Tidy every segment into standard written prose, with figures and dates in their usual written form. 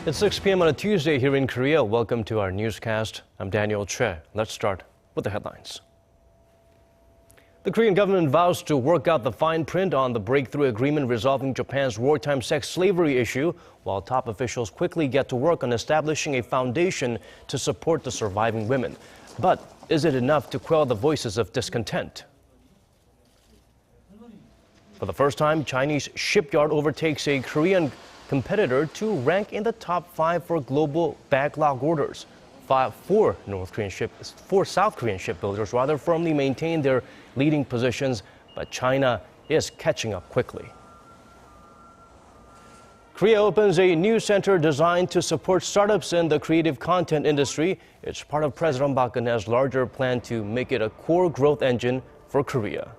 It's 6 p.m. on a Tuesday here in Korea. Welcome to our newscast. I'm Daniel Che. Let's start with the headlines. The Korean government vows to work out the fine print on the breakthrough agreement resolving Japan's wartime sex slavery issue, while top officials quickly get to work on establishing a foundation to support the surviving women. But is it enough to quell the voices of discontent? For the first time, Chinese shipyard overtakes a Korean competitor to rank in the top 5 for global backlog orders. Four South Korean shipbuilders firmly maintain their leading positions, but China is catching up quickly. Korea opens a new center designed to support startups in the creative content industry. It's part of President Park Geun-hye's larger plan to make it a core growth engine for Korea.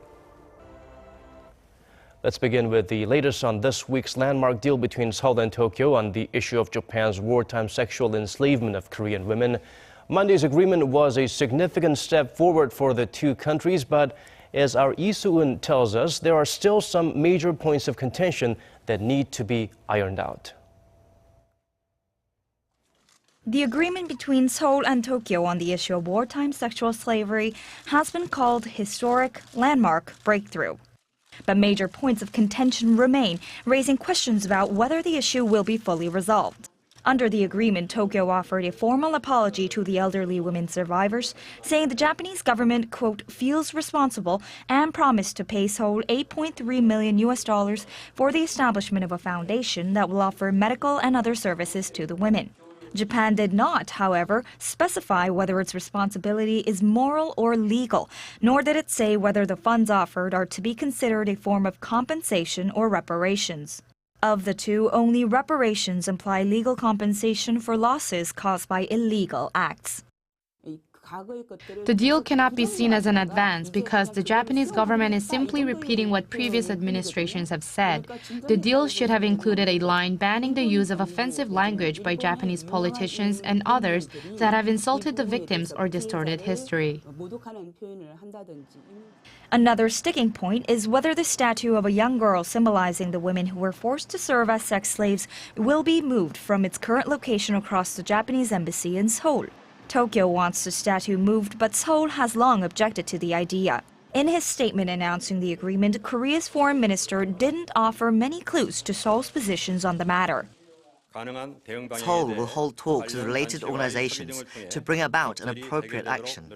Let's begin with the latest on this week's landmark deal between Seoul and Tokyo on the issue of Japan's wartime sexual enslavement of Korean women. Monday's agreement was a significant step forward for the two countries, but as our Lee Soo-eun tells us, there are still some major points of contention that need to be ironed out. The agreement between Seoul and Tokyo on the issue of wartime sexual slavery has been called historic, landmark, breakthrough. But major points of contention remain, raising questions about whether the issue will be fully resolved. Under the agreement, Tokyo offered a formal apology to the elderly women survivors, saying the Japanese government, quote, feels responsible and promised to pay Seoul $8.3 million for the establishment of a foundation that will offer medical and other services to the women. Japan did not, however, specify whether its responsibility is moral or legal, nor did it say whether the funds offered are to be considered a form of compensation or reparations. Of the two, only reparations imply legal compensation for losses caused by illegal acts. The deal cannot be seen as an advance because the Japanese government is simply repeating what previous administrations have said. The deal should have included a line banning the use of offensive language by Japanese politicians and others that have insulted the victims or distorted history. Another sticking point is whether the statue of a young girl symbolizing the women who were forced to serve as sex slaves will be moved from its current location across the Japanese embassy in Seoul. Tokyo wants the statue moved, but Seoul has long objected to the idea. In his statement announcing the agreement, Korea's foreign minister didn't offer many clues to Seoul's positions on the matter. Seoul will hold talks with related organizations to bring about an appropriate action.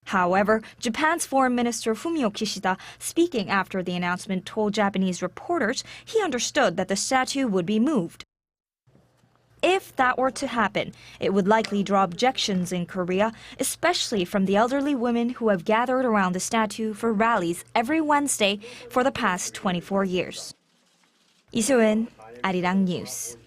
However, Japan's Foreign Minister Fumio Kishida, speaking after the announcement, told Japanese reporters he understood that the statue would be moved. If that were to happen, it would likely draw objections in Korea, especially from the elderly women who have gathered around the statue for rallies every Wednesday for the past 24 years. Lee Soo-eun, Arirang News.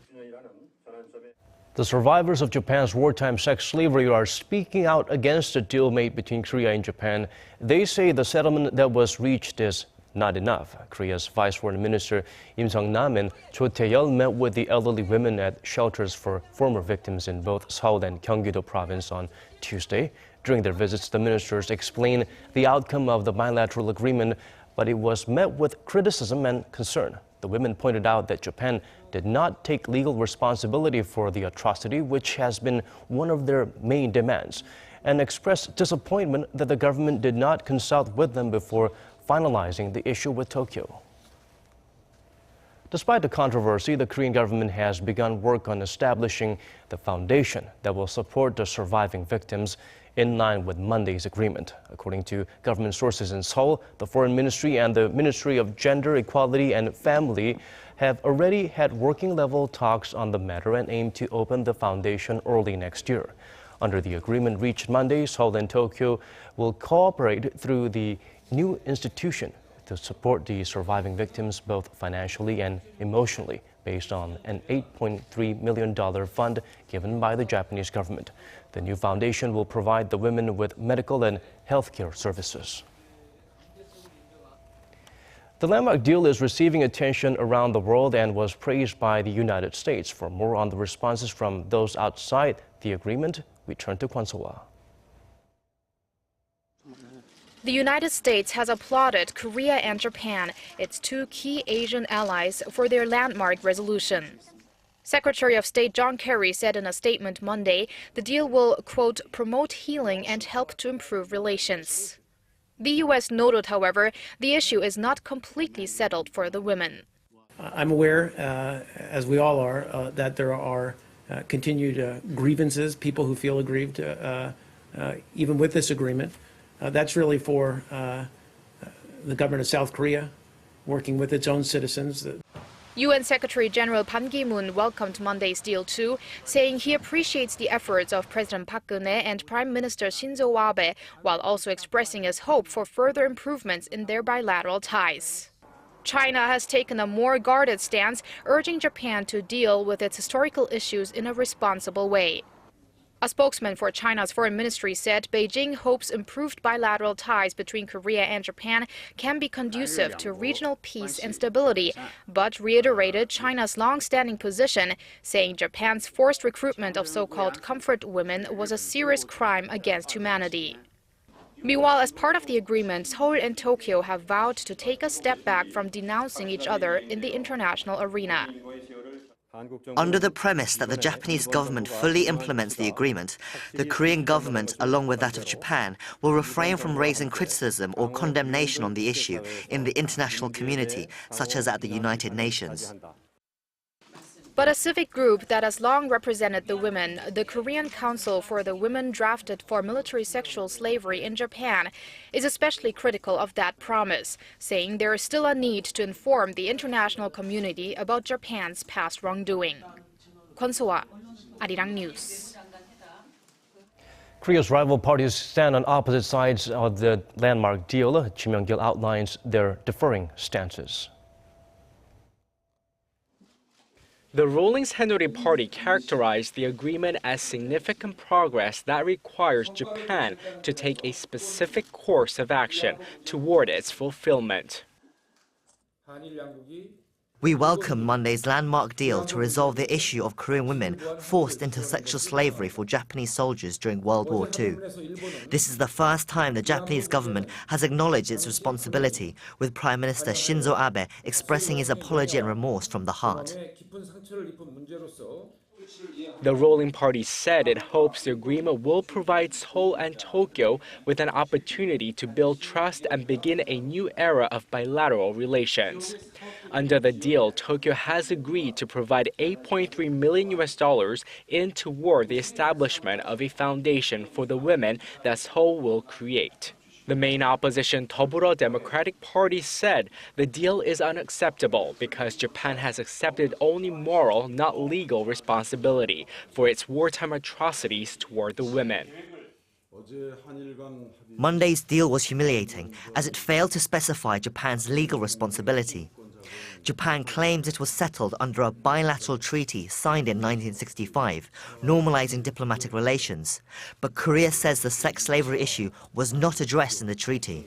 The survivors of Japan's wartime sex slavery are speaking out against the deal made between Korea and Japan. They say the settlement that was reached is not enough. Korea's Vice Foreign Minister Im Sung-nam and Cho Tae-yeol met with the elderly women at shelters for former victims in both Seoul and Gyeonggi-do province on Tuesday. During their visits, the ministers explained the outcome of the bilateral agreement, but it was met with criticism and concern. The women pointed out that Japan did not take legal responsibility for the atrocity, which has been one of their main demands, and expressed disappointment that the government did not consult with them before finalizing the issue with Tokyo. Despite the controversy, the Korean government has begun work on establishing the foundation that will support the surviving victims in line with Monday's agreement. According to government sources in Seoul, the Foreign Ministry and the Ministry of Gender, Equality and Family have already had working-level talks on the matter and aim to open the foundation early next year. Under the agreement reached Monday, Seoul and Tokyo will cooperate through the new institution to support the surviving victims both financially and emotionally, based on an $8.3 million fund given by the Japanese government. The new foundation will provide the women with medical and healthcare services. The landmark deal is receiving attention around the world and was praised by the United States. For more on the responses from those outside the agreement, we turn to Kwon So-ah. The United States has applauded Korea and Japan, its two key Asian allies, for their landmark resolution. Secretary of State John Kerry said in a statement Monday the deal will, quote, promote healing and help to improve relations. The U.S. noted, however, the issue is not completely settled for the women. I'm aware, as we all are, that there are continued grievances, people who feel aggrieved, even with this agreement. That's really for the government of South Korea, working with its own citizens. UN Secretary General Ban Ki-moon welcomed Monday's deal too, saying he appreciates the efforts of President Park Geun-hye and Prime Minister Shinzo Abe, while also expressing his hope for further improvements in their bilateral ties. China has taken a more guarded stance, urging Japan to deal with its historical issues in a responsible way. A spokesman for China's foreign ministry said Beijing hopes improved bilateral ties between Korea and Japan can be conducive to regional peace and stability, but reiterated China's long-standing position, saying Japan's forced recruitment of so-called comfort women was a serious crime against humanity. Meanwhile, as part of the agreement, Seoul and Tokyo have vowed to take a step back from denouncing each other in the international arena. Under the premise that the Japanese government fully implements the agreement, the Korean government, along with that of Japan, will refrain from raising criticism or condemnation on the issue in the international community, such as at the United Nations. But a civic group that has long represented the women, the Korean Council for the Women Drafted for Military Sexual Slavery in Japan, is especially critical of that promise, saying there is still a need to inform the international community about Japan's past wrongdoing. Kwon So-ah, Arirang News. Korea's rival parties stand on opposite sides of the landmark deal. Kim Young-gil outlines their differing stances. The ruling Saenuri Party characterized the agreement as significant progress that requires Japan to take a specific course of action toward its fulfillment. We welcome Monday's landmark deal to resolve the issue of Korean women forced into sexual slavery for Japanese soldiers during World War II. This is the first time the Japanese government has acknowledged its responsibility, with Prime Minister Shinzo Abe expressing his apology and remorse from the heart. The ruling party said it hopes the agreement will provide Seoul and Tokyo with an opportunity to build trust and begin a new era of bilateral relations. Under the deal, Tokyo has agreed to provide $8.3 million in toward the establishment of a foundation for the women that Seoul will create. The main opposition Toburo Democratic Party said the deal is unacceptable because Japan has accepted only moral, not legal responsibility for its wartime atrocities toward the women. Monday's deal was humiliating as it failed to specify Japan's legal responsibility. Japan claims it was settled under a bilateral treaty signed in 1965, normalizing diplomatic relations. But Korea says the sex slavery issue was not addressed in the treaty.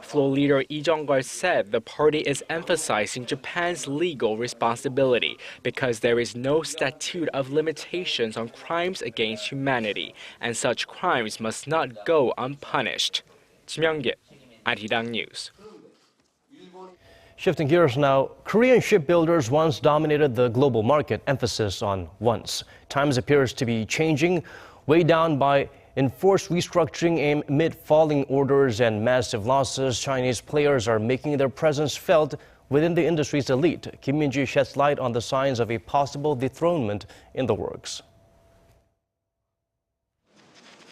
Floor leader Lee Jong-gol said the party is emphasizing Japan's legal responsibility because there is no statute of limitations on crimes against humanity, and such crimes must not go unpunished. Kim Young-gil, Arirang News. Shifting gears now, Korean shipbuilders once dominated the global market, emphasis on once. Times appears to be changing, weighed down by enforced restructuring amid falling orders and massive losses. Chinese players are making their presence felt within the industry's elite. Kim Min-ji sheds light on the signs of a possible dethronement in the works.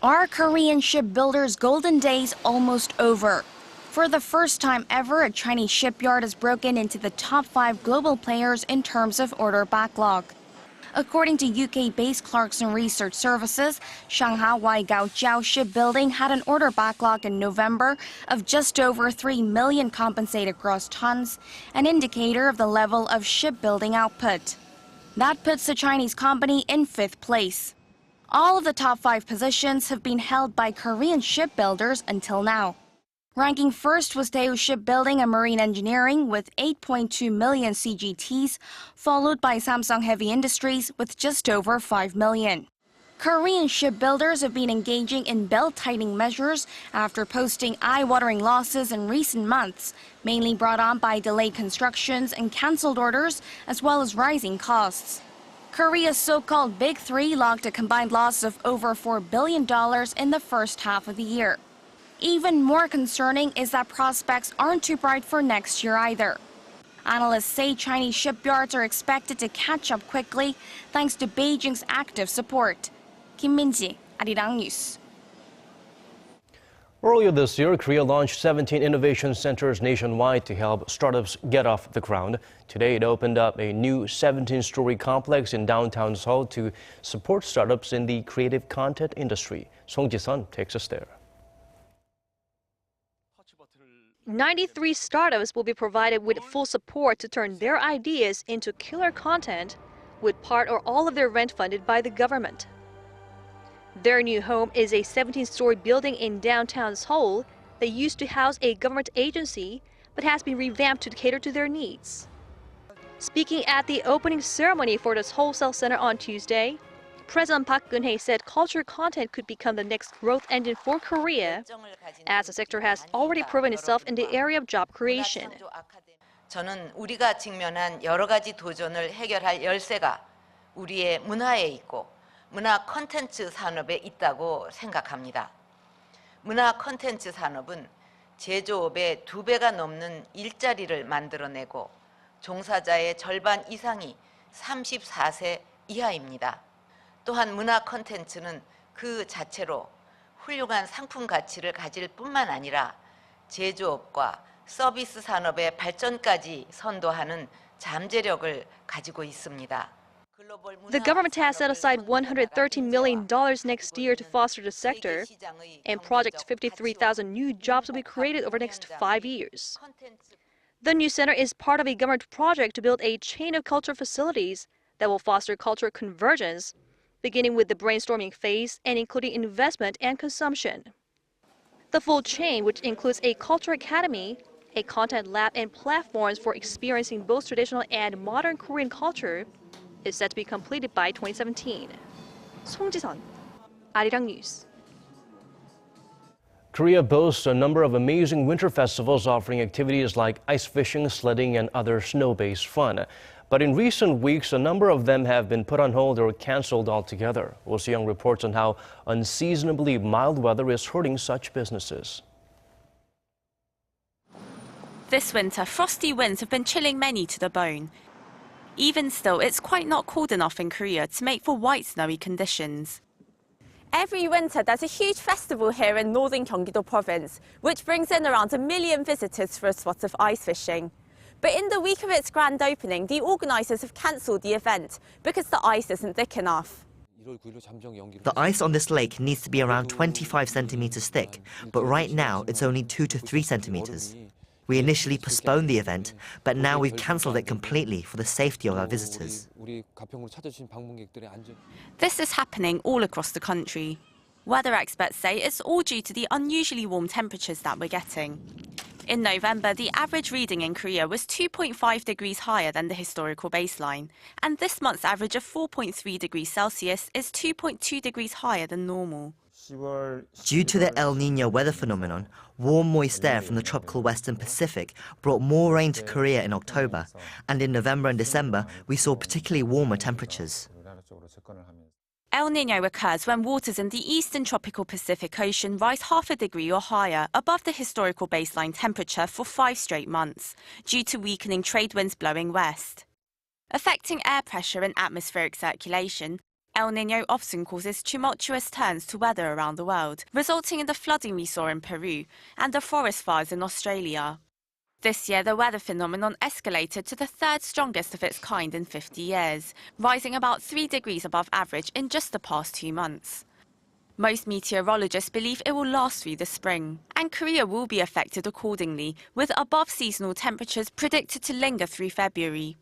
Are Korean shipbuilders' golden days almost over? For the first time ever, a Chinese shipyard has broken into the top 5 global players in terms of order backlog. According to UK-based Clarkson Research Services, Shanghai Waigaojiao Shipbuilding had an order backlog in November of just over 3 million compensated gross tons, an indicator of the level of shipbuilding output. That puts the Chinese company in 5th place. All of the top 5 positions have been held by Korean shipbuilders until now. Ranking first was Daewoo Shipbuilding and Marine Engineering with 8.2 million CGTs, followed by Samsung Heavy Industries with just over 5 million. Korean shipbuilders have been engaging in belt-tightening measures after posting eye-watering losses in recent months, mainly brought on by delayed constructions and cancelled orders, as well as rising costs. Korea's so-called Big Three logged a combined loss of over $4 billion in the first half of the year. Even more concerning is that prospects aren't too bright for next year either. Analysts say Chinese shipyards are expected to catch up quickly thanks to Beijing's active support. Kim Min-ji, Arirang News. Earlier this year, Korea launched 17 innovation centers nationwide to help startups get off the ground. Today, it opened up a new 17-story complex in downtown Seoul to support startups in the creative content industry. Song Ji-sun takes us there. 93 startups will be provided with full support to turn their ideas into killer content, with part or all of their rent funded by the government. Their new home is a 17-story building in downtown Seoul that used to house a government agency but has been revamped to cater to their needs. Speaking at the opening ceremony for this wholesale center on Tuesday, President Park Geun-hye said culture content could become the next growth engine for Korea, as the sector has already proven itself in the area of job creation. 저는 우리가 직면한 여러 가지 도전을 해결할 열쇠가 우리의 문화에 있고 문화 콘텐츠 산업에 있다고 생각합니다. 문화 콘텐츠 산업은 제조업의 2배가 넘는 일자리를 만들어내고 종사자의 절반 이상이 34세 이하입니다. 또한 문화 콘텐츠는 그 자체로 훌륭한 상품 가치를 가질 뿐만 아니라 제조업과 서비스 산업의 발전까지 선도하는 잠재력을 가지고 있습니다. The government has set aside $113 million next year to foster the sector, and projects 53,000 new jobs will be created over the next 5 years. The new center is part of a government project to build a chain of culture facilities that will foster cultural convergence, beginning with the brainstorming phase and including investment and consumption. The full chain, which includes a culture academy, a content lab, and platforms for experiencing both traditional and modern Korean culture, is set to be completed by 2017. Song Ji-sun, Arirang News. Korea boasts a number of amazing winter festivals offering activities like ice fishing, sledding, and other snow-based fun. But in recent weeks, a number of them have been put on hold or canceled altogether. Oh Se-young reports on how unseasonably mild weather is hurting such businesses. This winter, frosty winds have been chilling many to the bone. Even still, it's quite not cold enough in Korea to make for white snowy conditions. Every winter, there's a huge festival here in northern Gyeonggi-do province, which brings in around 1 million visitors for a spot of ice fishing. But in the week of its grand opening, the organisers have cancelled the event because the ice isn't thick enough. The ice on this lake needs to be around 25 centimeters thick, but right now it's only 2 to 3 centimeters. We initially postponed the event, but now we've cancelled it completely for the safety of our visitors. This is happening all across the country. Weather experts say it's all due to the unusually warm temperatures that we're getting. In November, the average reading in Korea was 2.5 degrees higher than the historical baseline, and this month's average of 4.3 degrees Celsius is 2.2 degrees higher than normal. Due to the El Nino weather phenomenon, warm moist air from the tropical western Pacific brought more rain to Korea in October, and in November and December we saw particularly warmer temperatures. El Nino occurs when waters in the eastern tropical Pacific Ocean rise 0.5 degree or higher above the historical baseline temperature for 5 straight months, due to weakening trade winds blowing west. Affecting air pressure and atmospheric circulation, El Nino often causes tumultuous turns to weather around the world, resulting in the flooding we saw in Peru and the forest fires in Australia. This year, the weather phenomenon escalated to the 3rd strongest of its kind in 50 years, rising about 3 degrees above average in just the past 2 months. Most meteorologists believe it will last through the spring, and Korea will be affected accordingly, with above-seasonal temperatures predicted to linger through February,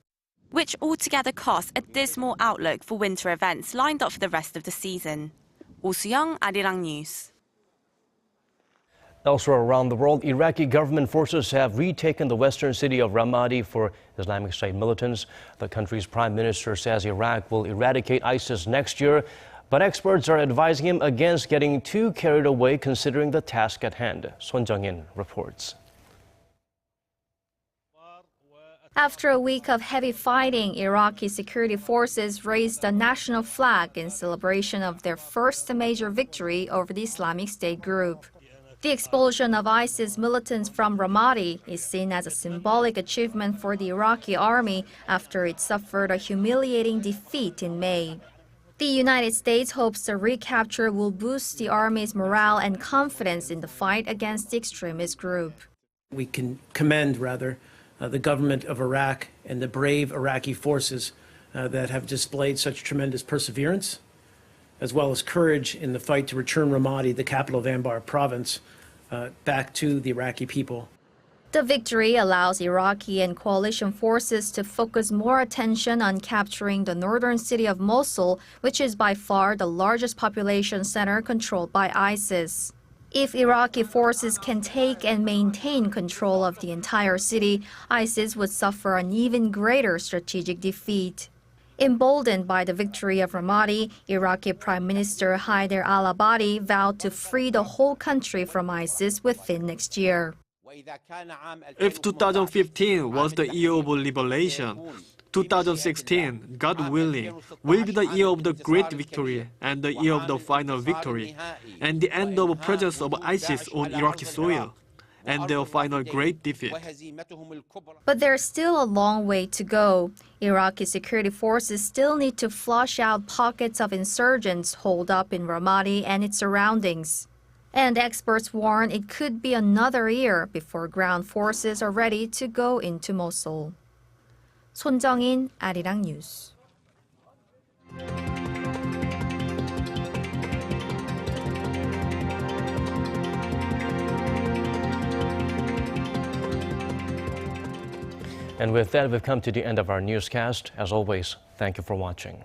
which altogether casts a dismal outlook for winter events lined up for the rest of the season. Oh Se-young, Arirang News. Elsewhere around the world, Iraqi government forces have retaken the western city of Ramadi for Islamic State militants. The country's prime minister says Iraq will eradicate ISIS next year, But experts are advising him against getting too carried away considering the task at hand. Son Jung-in reports. After a week of heavy fighting, Iraqi security forces raised a national flag in celebration of their first major victory over the Islamic State group. The expulsion of ISIS militants from Ramadi is seen as a symbolic achievement for the Iraqi army after it suffered a humiliating defeat in May. The United States hopes the recapture will boost the army's morale and confidence in the fight against the extremist group. We can commend, the government of Iraq and the brave Iraqi forces that have displayed such tremendous perseverance, as well as courage in the fight to return Ramadi, the capital of Anbar province, back to the Iraqi people. The victory allows Iraqi and coalition forces to focus more attention on capturing the northern city of Mosul, which is by far the largest population center controlled by ISIS. If Iraqi forces can take and maintain control of the entire city, ISIS would suffer an even greater strategic defeat. Emboldened by the victory of Ramadi, Iraqi Prime Minister Haider al-Abadi vowed to free the whole country from ISIS within next year. If 2015 was the year of liberation, 2016, God willing, will be the year of the great victory and the year of the final victory, and the end of the presence of ISIS on Iraqi soil, and their final great defeat. But there's still a long way to go. Iraqi security forces still need to flush out pockets of insurgents holed up in Ramadi and its surroundings. And experts warn it could be another year before ground forces are ready to go into Mosul. Son Jung-in, Arirang News. And with that, we've come to the end of our newscast. As always, thank you for watching.